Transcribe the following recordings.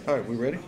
All right, we ready?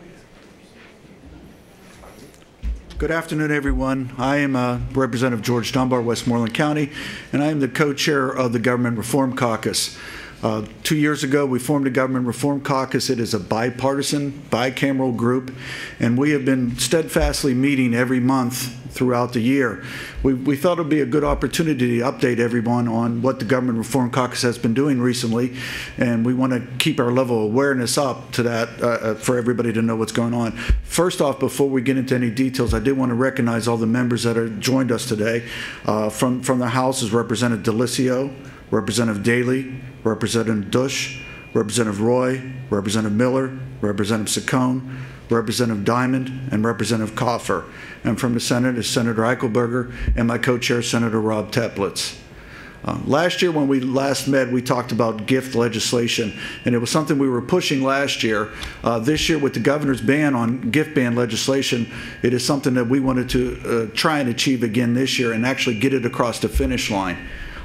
Good afternoon, everyone. I am Representative George Dunbar, Westmoreland County, and I am the co-chair of the Government Reform Caucus. 2 years ago, we formed a Government Reform Caucus. It is a bipartisan, bicameral group, and we have been steadfastly meeting every month throughout the year. We thought it would be a good opportunity to update everyone on what the Government Reform Caucus has been doing recently, and we want to keep our level of awareness up to that for everybody to know what's going on. First off, before we get into any details, I did want to recognize all the members that have joined us today. From the House is Representative DeLisio, Representative Daley, Representative Dush, Representative Roy, Representative Miller, Representative Saccone, Representative Diamond, and Representative Coffer. And from the Senate is Senator Eichelberger and my co-chair, Senator Rob Teplitz. Last year when we last met, we talked about gift legislation, and it was something we were pushing last year. This year, with the governor's ban on gift ban legislation, it is something that we wanted to try and achieve again this year and actually get it across the finish line.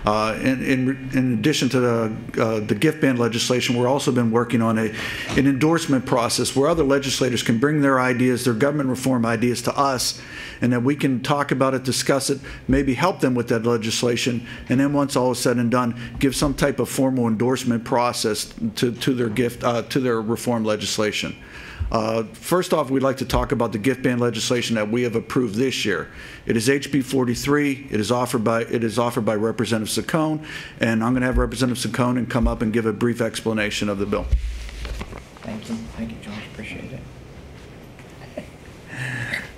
In addition to the gift ban legislation, we've also been working on an endorsement process where other legislators can bring their ideas, their government reform ideas to us, and then we can talk about it, discuss it, maybe help them with that legislation, and then once all is said and done, give some type of formal endorsement process to their reform legislation. First off, we'd like to talk about the gift ban legislation that we have approved this year. It is HB 43. It is offered by Representative Saccone, and I'm going to have Representative Saccone come up and give a brief explanation of the bill. Thank you, George. Appreciate it.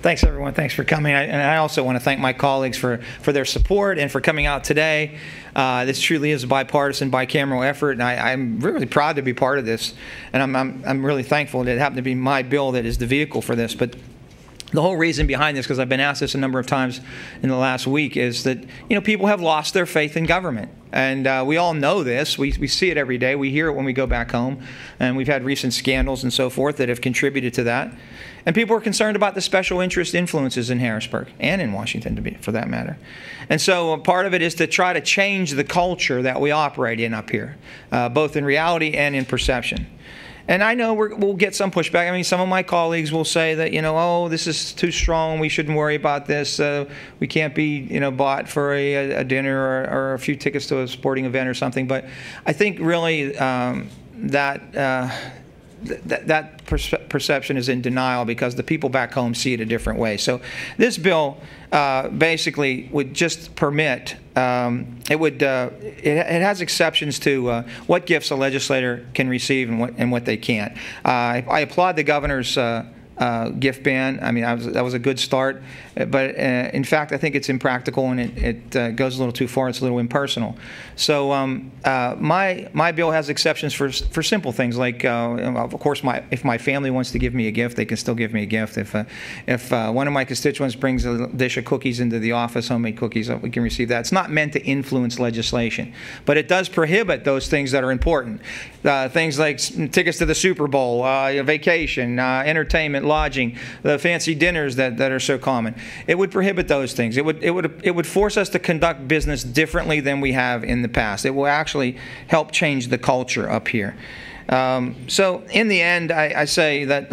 Thanks, everyone. Thanks for coming. And I also want to thank my colleagues for their support and for coming out today. This truly is a bipartisan, bicameral effort, and I'm really proud to be part of this. And I'm really thankful that it happened to be my bill that is the vehicle for this. But the whole reason behind this, because I've been asked this a number of times in the last week, is that people have lost their faith in government. And we all know this. We see it every day. We hear it when we go back home. And we've had recent scandals and so forth that have contributed to that. And people are concerned about the special interest influences in Harrisburg and in Washington, for that matter. And so part of it is to try to change the culture that we operate in up here, both in reality and in perception. And I know we'll get some pushback. I mean, some of my colleagues will say that, oh, this is too strong. We shouldn't worry about this. We can't be, bought for a dinner or a few tickets to a sporting event or something. But I think really that perception is in denial because the people back home see it a different way. So this bill basically would just permit, it has exceptions to what gifts a legislator can receive and what they can't. I applaud the governor's gift ban. I mean, that was a good start, but in fact, I think it's impractical and it goes a little too far. It's a little impersonal. So my bill has exceptions for simple things like, of course, if my family wants to give me a gift, they can still give me a gift. If one of my constituents brings a dish of cookies into the office, homemade cookies, we can receive that. It's not meant to influence legislation, but it does prohibit those things that are important. Things like tickets to the Super Bowl, vacation, entertainment, lodging, the fancy dinners that are so common. It would prohibit those things. It would force us to conduct business differently than we have in the past. It will actually help change the culture up here. So in the end, I say that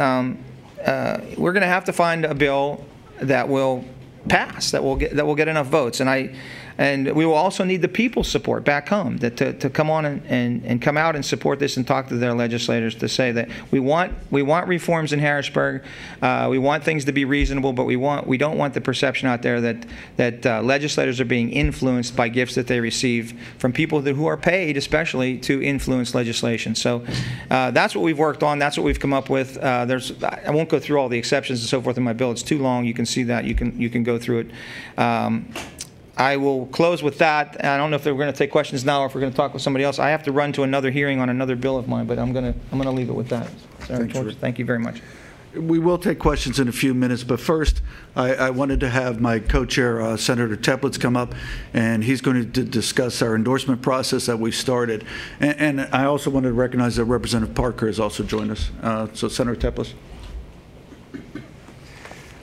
we're going to have to find a bill that will pass, that will get enough votes, and we will also need the people's support back home to come on and come out and support this and talk to their legislators to say that we want reforms in Harrisburg. We want things to be reasonable, but we don't want the perception out there that legislators are being influenced by gifts that they receive from people who are paid, especially to influence legislation. So that's what we've worked on. That's what we've come up with. I won't go through all the exceptions and so forth in my bill. It's too long. You can see that. You can go through it. I will close with that. I don't know if we're going to take questions now or if we're going to talk with somebody else. I have to run to another hearing on another bill of mine, but I'm going to leave it with that. Sorry, George. Thank you very much. We will take questions in a few minutes, but first I wanted to have my co-chair, Senator Teplitz, come up, and he's going to discuss our endorsement process that we started. And I also wanted to recognize that Representative Parker has also joined us. So Senator Teplitz.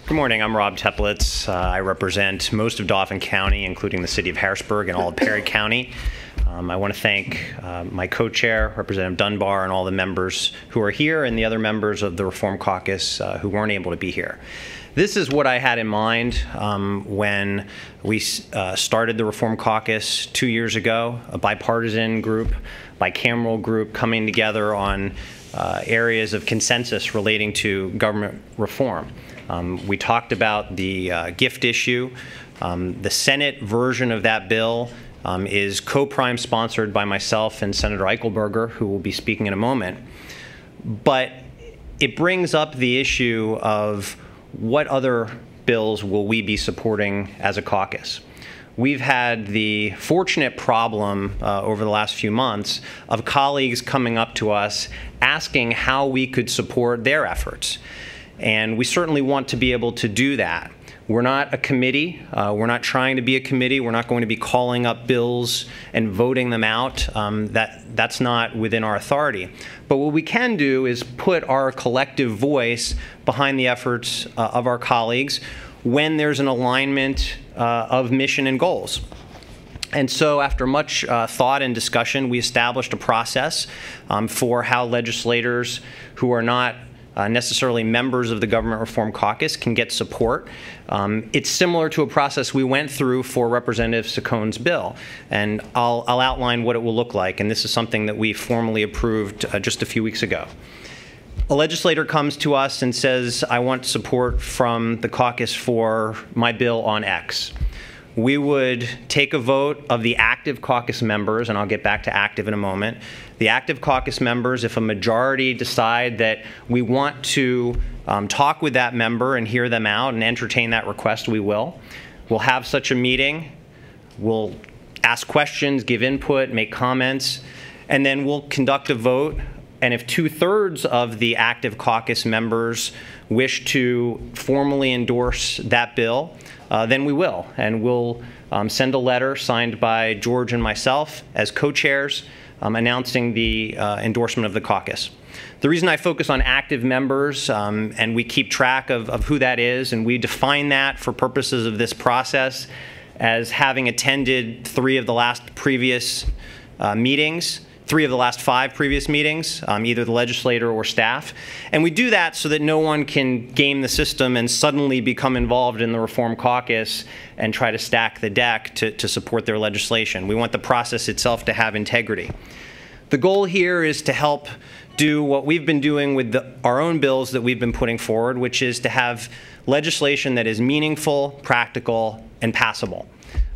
Good morning. I'm Rob Teplitz. I represent most of Dauphin County, including the city of Harrisburg and all of Perry County. I want to thank my co-chair, Representative Dunbar, and all the members who are here, and the other members of the Reform Caucus who weren't able to be here. This is what I had in mind when we started the Reform Caucus 2 years ago, a bipartisan group, bicameral group coming together on areas of consensus relating to government reform. We talked about the gift issue. The Senate version of that bill is co-prime sponsored by myself and Senator Eichelberger, who will be speaking in a moment. But it brings up the issue of what other bills will we be supporting as a caucus. We've had the fortunate problem over the last few months of colleagues coming up to us asking how we could support their efforts. And we certainly want to be able to do that. We're not a committee. We're not trying to be a committee. We're not going to be calling up bills and voting them out. That's not within our authority. But what we can do is put our collective voice behind the efforts of our colleagues when there's an alignment of mission and goals. And so after much thought and discussion, we established a process for how legislators who are not necessarily members of the Government Reform Caucus can get support. It's similar to a process we went through for Representative Saccone's bill, and I'll outline what it will look like, and this is something that we formally approved just a few weeks ago. A legislator comes to us and says, I want support from the caucus for my bill on X. We would take a vote of the active caucus members, and I'll get back to active in a moment. The active caucus members, if a majority decide that we want to talk with that member and hear them out and entertain that request, we will. We'll have such a meeting. We'll ask questions, give input, make comments, and then we'll conduct a vote. And if 2/3 of the active caucus members wish to formally endorse that bill, then we will. And we'll send a letter signed by George and myself as co-chairs announcing the endorsement of the caucus. The reason I focus on active members, and we keep track of who that is, and we define that for purposes of this process as having attended 3 of the last previous meetings, 3 of the last 5 previous meetings, either the legislator or staff. And we do that so that no one can game the system and suddenly become involved in the Reform Caucus and try to stack the deck to support their legislation. We want the process itself to have integrity. The goal here is to help do what we've been doing with our own bills that we've been putting forward, which is to have legislation that is meaningful, practical, and passable.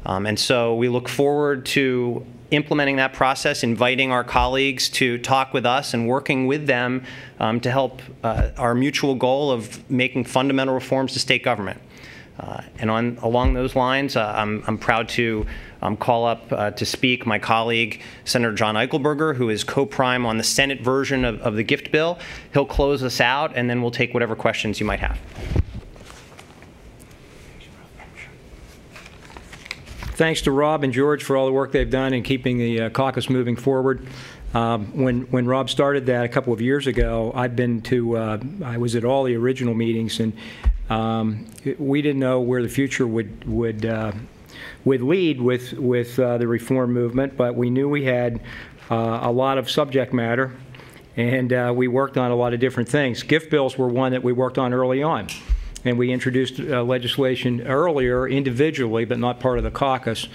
And so we look forward to implementing that process, inviting our colleagues to talk with us and working with them to help our mutual goal of making fundamental reforms to state government. And along those lines, I'm proud to call up to speak my colleague, Senator John Eichelberger, who is co-prime on the Senate version of the gift bill. He'll close us out, and then we'll take whatever questions you might have. Thanks to Rob and George for all the work they've done in keeping the caucus moving forward. When Rob started that a couple of years ago, I was at all the original meetings, and we didn't know where the future would lead with the reform movement, but we knew we had a lot of subject matter, and we worked on a lot of different things. Gift bills were one that we worked on early on. And we introduced legislation earlier individually, but not part of the caucus.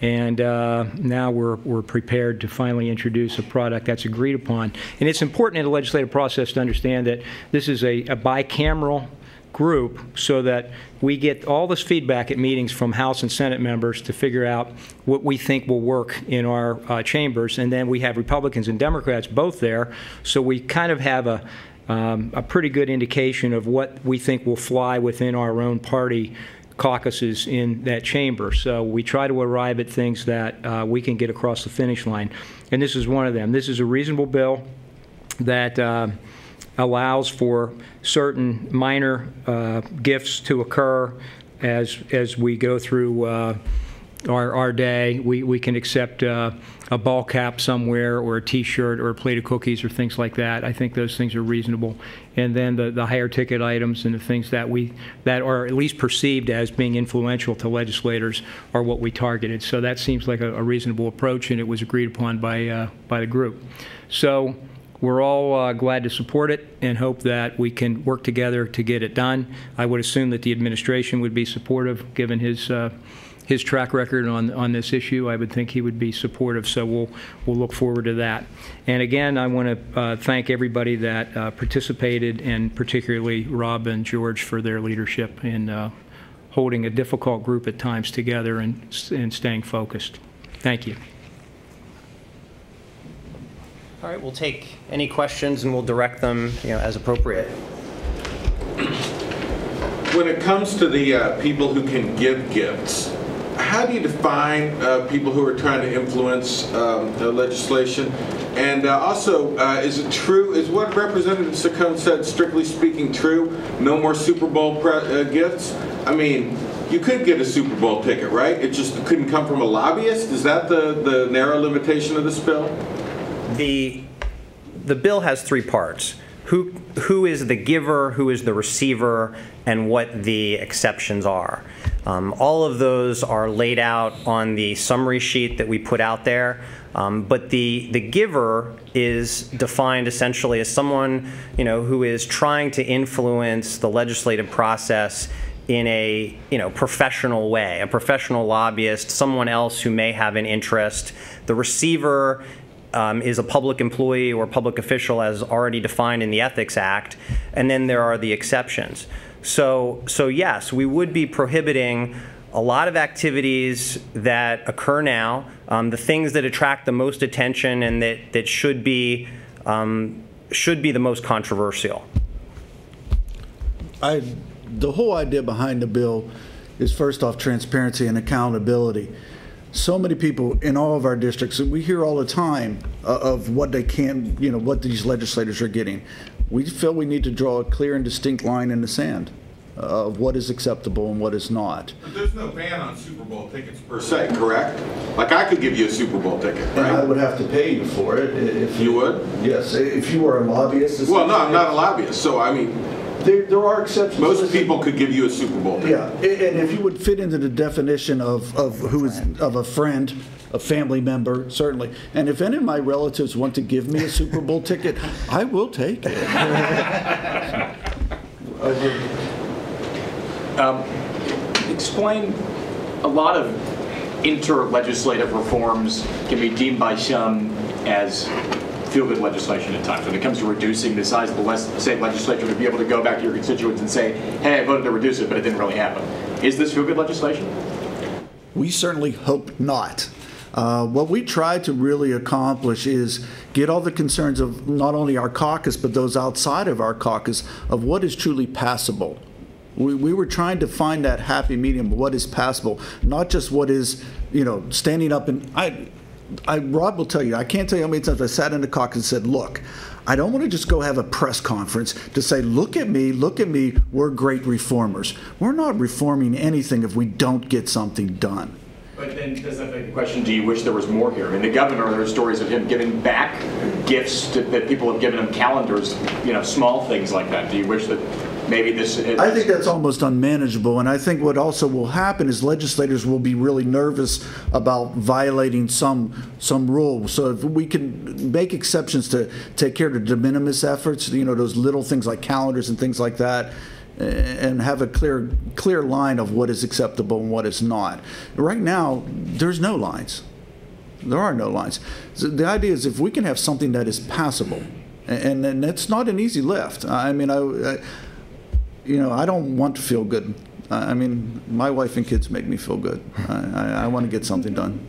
And now we're prepared to finally introduce a product that's agreed upon. And it's important in the legislative process to understand that this is a bicameral group so that we get all this feedback at meetings from House and Senate members to figure out what we think will work in our chambers. And then we have Republicans and Democrats both there, so we kind of have a pretty good indication of what we think will fly within our own party caucuses in that chamber. So we try to arrive at things that we can get across the finish line. And this is one of them. This is a reasonable bill that allows for certain minor gifts to occur as we go through our day. We can accept a ball cap somewhere, or a T-shirt, or a plate of cookies, or things like that. I think those things are reasonable. And then the higher ticket items and the things that are at least perceived as being influential to legislators are what we targeted. So that seems like a reasonable approach, and it was agreed upon by the group. So we're all glad to support it and hope that we can work together to get it done. I would assume that the administration would be supportive, given his track record on this issue. I would think he would be supportive, so we'll look forward to that. And again, I want to thank everybody that participated, and particularly Rob and George for their leadership in holding a difficult group at times together and staying focused. Thank you. All right, we'll take any questions and we'll direct them, as appropriate. When it comes to the people who can give gifts, how do you define people who are trying to influence legislation? And also, is it true, is what Representative Saccone said strictly speaking true? No more Super Bowl gifts? I mean, you could get a Super Bowl ticket, right? It just couldn't come from a lobbyist? Is that the narrow limitation of this bill? The bill has three parts. Who is the giver, who is the receiver, and what the exceptions are. All of those are laid out on the summary sheet that we put out there. But the giver is defined essentially as someone who is trying to influence the legislative process in a professional way, a professional lobbyist, someone else who may have an interest. The receiver is a public employee or public official as already defined in the Ethics Act, and then there are the exceptions. So yes, we would be prohibiting a lot of activities that occur now, the things that attract the most attention and that should be the most controversial. The whole idea behind the bill is, first off, transparency and accountability. So many people in all of our districts, we hear all the time of what they can, what these legislators are getting. We feel we need to draw a clear and distinct line in the sand of what is acceptable and what is not. But there's no ban on Super Bowl tickets per se, correct? Like, I could give you a Super Bowl ticket, right? And I would have to pay you for it. If you would? Yes, if you were a lobbyist. Well, no, I'm not a lobbyist, so I mean, there are exceptions. Most people could give you a Super Bowl ticket. Yeah, and if you would fit into the definition of a friend, a family member, certainly. And if any of my relatives want to give me a Super Bowl ticket, I will take it. Explain, a lot of inter-legislative reforms can be deemed by some as feel-good legislation at times. When it comes to reducing the size of the state legislature, to be able to go back to your constituents and say, hey, I voted to reduce it, but it didn't really happen. Is this feel-good legislation? We certainly hope not. What we try to really accomplish is get all the concerns of not only our caucus, but those outside of our caucus, of what is truly passable. We were trying to find that happy medium, what is passable, not just what is, standing up and Rob will tell you, I can't tell you how many times I sat in the caucus and said, look, I don't want to just go have a press conference to say, look at me, we're great reformers. We're not reforming anything if we don't get something done. But then does that beg the question, do you wish there was more here? I mean, the governor, there are stories of him giving back gifts that people have given him, calendars, small things like that. Do you wish that maybe this... I think that's almost unmanageable, and I think what also will happen is legislators will be really nervous about violating some rule. So if we can make exceptions to take care of the de minimis efforts, those little things like calendars and things like that, and have a clear line of what is acceptable and what is not. Right now, there's no lines. There are no lines. So the idea is if we can have something that is passable, and it's not an easy lift. I mean, I don't want to feel good. I mean, my wife and kids make me feel good. I want to get something done.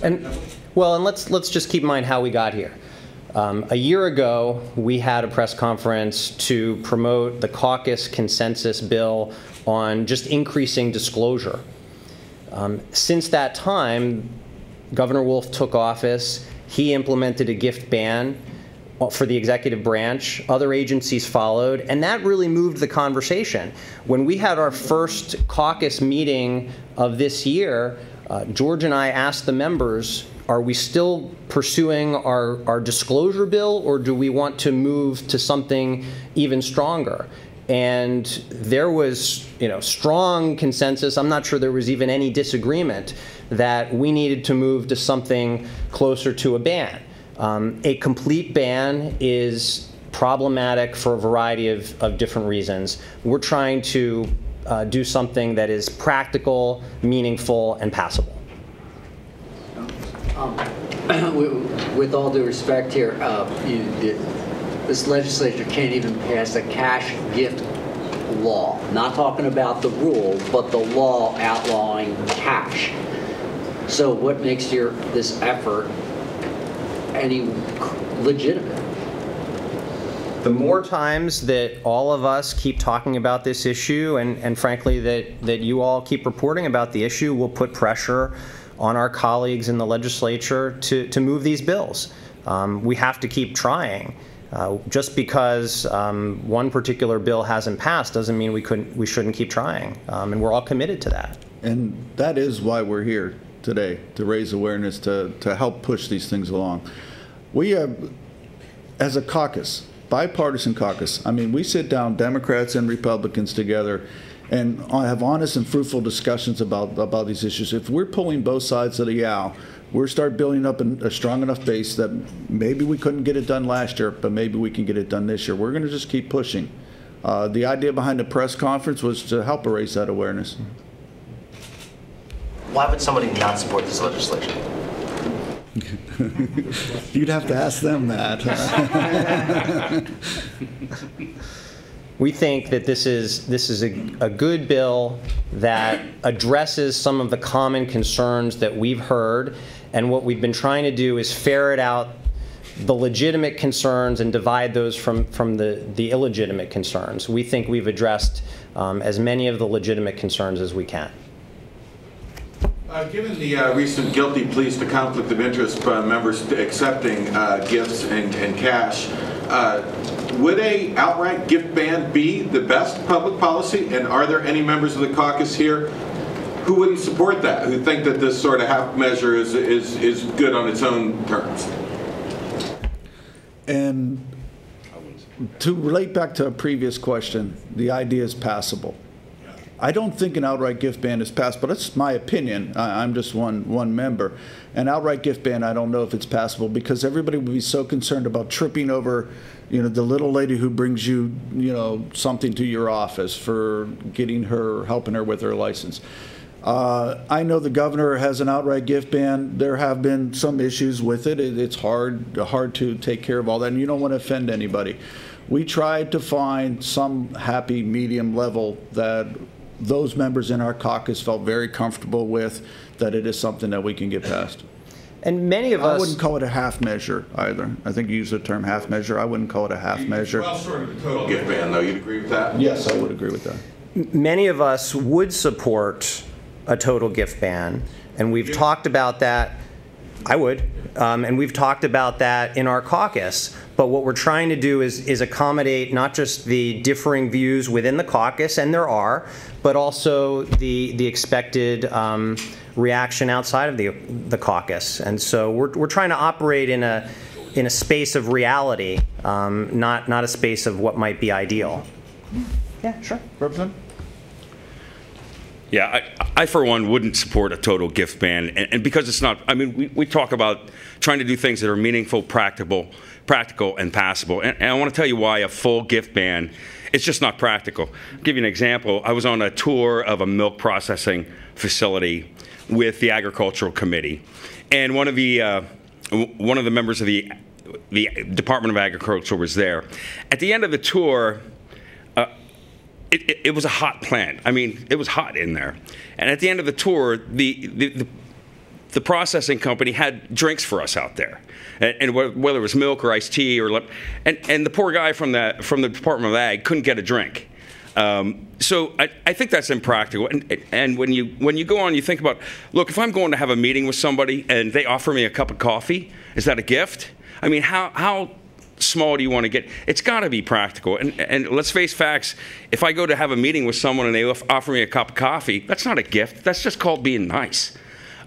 And let's just keep in mind how we got here. A year ago, we had a press conference to promote the caucus consensus bill on just increasing disclosure. Since that time, Governor Wolf took office. He implemented a gift ban for the executive branch. Other agencies followed, and that really moved the conversation. When we had our first caucus meeting of this year, George and I asked the members, are we still pursuing our disclosure bill, or do we want to move to something even stronger? And there was, strong consensus. I'm not sure there was even any disagreement that we needed to move to something closer to a ban. A complete ban is problematic for a variety of different reasons. We're trying to do something that is practical, meaningful, and passable. With all due respect here, this legislature can't even pass a cash gift law. Not talking about the rule, but the law outlawing cash. So what makes this effort any legitimate? The more times that all of us keep talking about this issue, and frankly that you all keep reporting about the issue, will put pressure on our colleagues in the legislature to move these bills. We have to keep trying. Just because one particular bill hasn't passed doesn't mean we shouldn't keep trying, and we're all committed to that. And that is why we're here today, to raise awareness, to help push these things along. We have, as a caucus, bipartisan caucus, we sit down, Democrats and Republicans together, and have honest and fruitful discussions about these issues. If we're pulling both sides of the aisle, we'll start building up a strong enough base that maybe we couldn't get it done last year, but maybe we can get it done this year. We're going to just keep pushing. The idea behind the press conference was to help raise that awareness. Why would somebody not support this legislation? You'd have to ask them that. We think that this is a good bill that addresses some of the common concerns that we've heard, and what we've been trying to do is ferret out the legitimate concerns and divide those from the illegitimate concerns. We think we've addressed as many of the legitimate concerns as we can. Given the recent guilty pleas to conflict of interest by members accepting gifts and cash, would a outright gift ban be the best public policy? And are there any members of the caucus here who wouldn't support that, who think that this sort of half measure is good on its own terms? And to relate back to a previous question, the idea is passable. I don't think an outright gift ban is passed, but it's my opinion. I'm just one member. An outright gift ban, I don't know if it's passable, because everybody would be so concerned about tripping over, the little lady who brings you, something to your office for helping her with her license. I know the governor has an outright gift ban. There have been some issues with it. It's hard to take care of all that, and you don't want to offend anybody. We tried to find some happy medium level that those members in our caucus felt very comfortable with, that it is something that we can get past. And many of us... I wouldn't call it a half measure either. I think you used the term half measure. I wouldn't call it a half measure. Well, sort of a total gift ban, though. You'd agree with that? Yes, I would agree with that. Many of us would support a total gift ban, and we've talked about that. I would. And we've talked about that in our caucus. But what we're trying to do is accommodate not just the differing views within the caucus, and there are, but also the expected reaction outside of the caucus. And so we're trying to operate in a space of reality, not a space of what might be ideal. Yeah, sure. Representative? Yeah, I for one wouldn't support a total gift ban, and because it's not. We talk about trying to do things that are meaningful, practical, and passable. And I want to tell you why a full gift ban, it's just not practical. I'll give you an example. I was on a tour of a milk processing facility with the Agricultural Committee, and one of the members of the Department of Agriculture was there. At the end of the tour, it was a hot plant. It was hot in there. And at the end of the tour, the processing company had drinks for us out there, and whether it was milk or iced tea and the poor guy from the Department of Ag couldn't get a drink. So I think that's impractical. And when you go on, you think about, look, if I'm going to have a meeting with somebody and they offer me a cup of coffee, is that a gift? How small do you want to get? It's got to be practical. And let's face facts. If I go to have a meeting with someone and they offer me a cup of coffee, that's not a gift. That's just called being nice.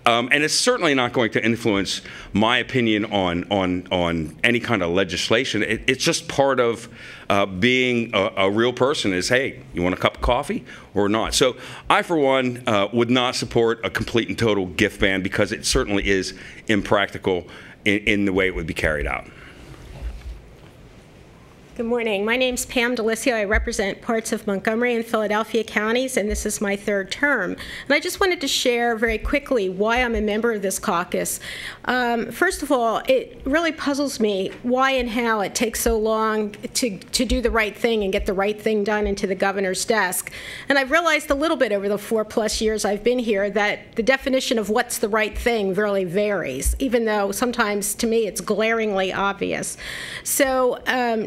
And it's certainly not going to influence my opinion on any kind of legislation. It's just part of being a real person is, hey, you want a cup of coffee or not? So I, for one, would not support a complete and total gift ban because it certainly is impractical in the way it would be carried out. Good morning. My name's Pam Delisio. I represent parts of Montgomery and Philadelphia counties, and this is my third term. And I just wanted to share very quickly why I'm a member of this caucus. First of all, it really puzzles me why and how it takes so long to do the right thing and get the right thing done into the governor's desk. And I've realized a little bit over the 4+ years I've been here that the definition of what's the right thing really varies, even though sometimes to me it's glaringly obvious. So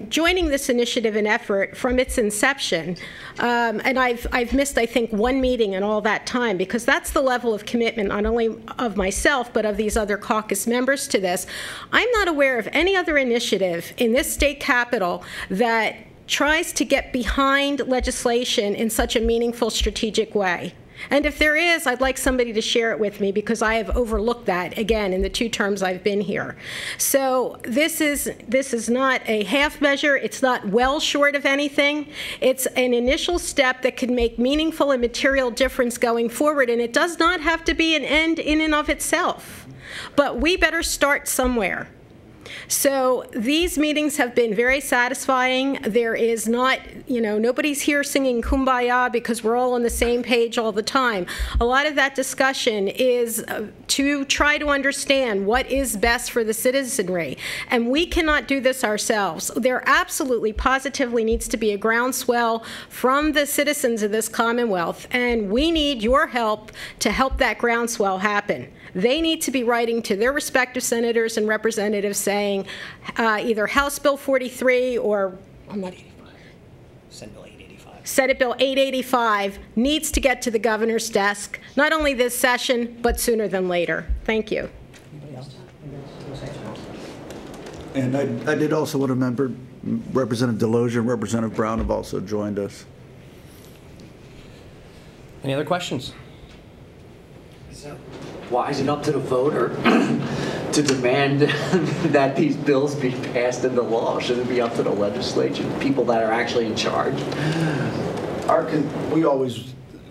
joining this initiative and effort from its inception, and I've missed, I think, one meeting in all that time, because that's the level of commitment not only of myself but of these other caucus members to this. I'm not aware of any other initiative in this state capitol that tries to get behind legislation in such a meaningful, strategic way. And if there is, I'd like somebody to share it with me, because I have overlooked that, again, in the 2 terms I've been here. So this is not a half measure. It's not well short of anything. It's an initial step that can make meaningful and material difference going forward, and it does not have to be an end in and of itself. But we better start somewhere. So these meetings have been very satisfying. There is not, nobody's here singing Kumbaya because we're all on the same page all the time. A lot of that discussion is to try to understand what is best for the citizenry. And we cannot do this ourselves. There absolutely, positively needs to be a groundswell from the citizens of this Commonwealth, and we need your help to help that groundswell happen. They need to be writing to their respective senators and representatives saying either House Bill 43 or, I'm not 85, Senate Bill 885. Senate Bill 885 needs to get to the governor's desk, not only this session, but sooner than later. Thank you. And I did also want to remember Representative Delozier and Representative Brown have also joined us. Any other questions? Why is it up to the voter to demand that these bills be passed into law? Should it be up to the legislature, people that are actually in charge?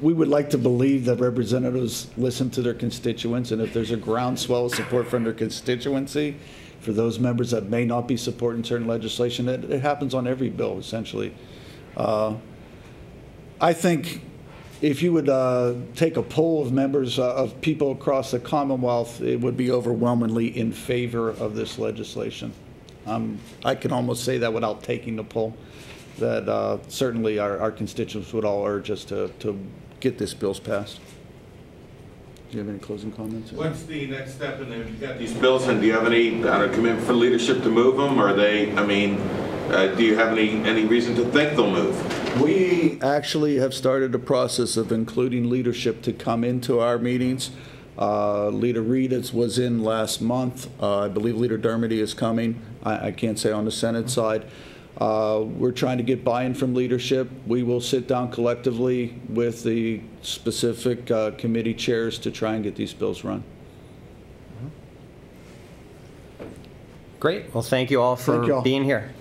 We would like to believe that representatives listen to their constituents, and if there's a groundswell of support from their constituency, for those members that may not be supporting certain legislation, it happens on every bill, essentially. I think if you would take a poll of members of people across the Commonwealth, it would be overwhelmingly in favor of this legislation. I can almost say that without taking the poll, that certainly our constituents would all urge us to get this bills passed. Do you have any closing comments? What's the next step in there? You've got these bills, and do you have any commitment for leadership to move them? Or do you have any reason to think they'll move? We actually have started a process of including leadership to come into our meetings. Leader Reed was in last month. I believe Leader Dermody is coming. I can't say on the Senate side. We're trying to get buy-in from leadership. We will sit down collectively with the specific committee chairs to try and get these bills run. Great. Well, thank you all for being here.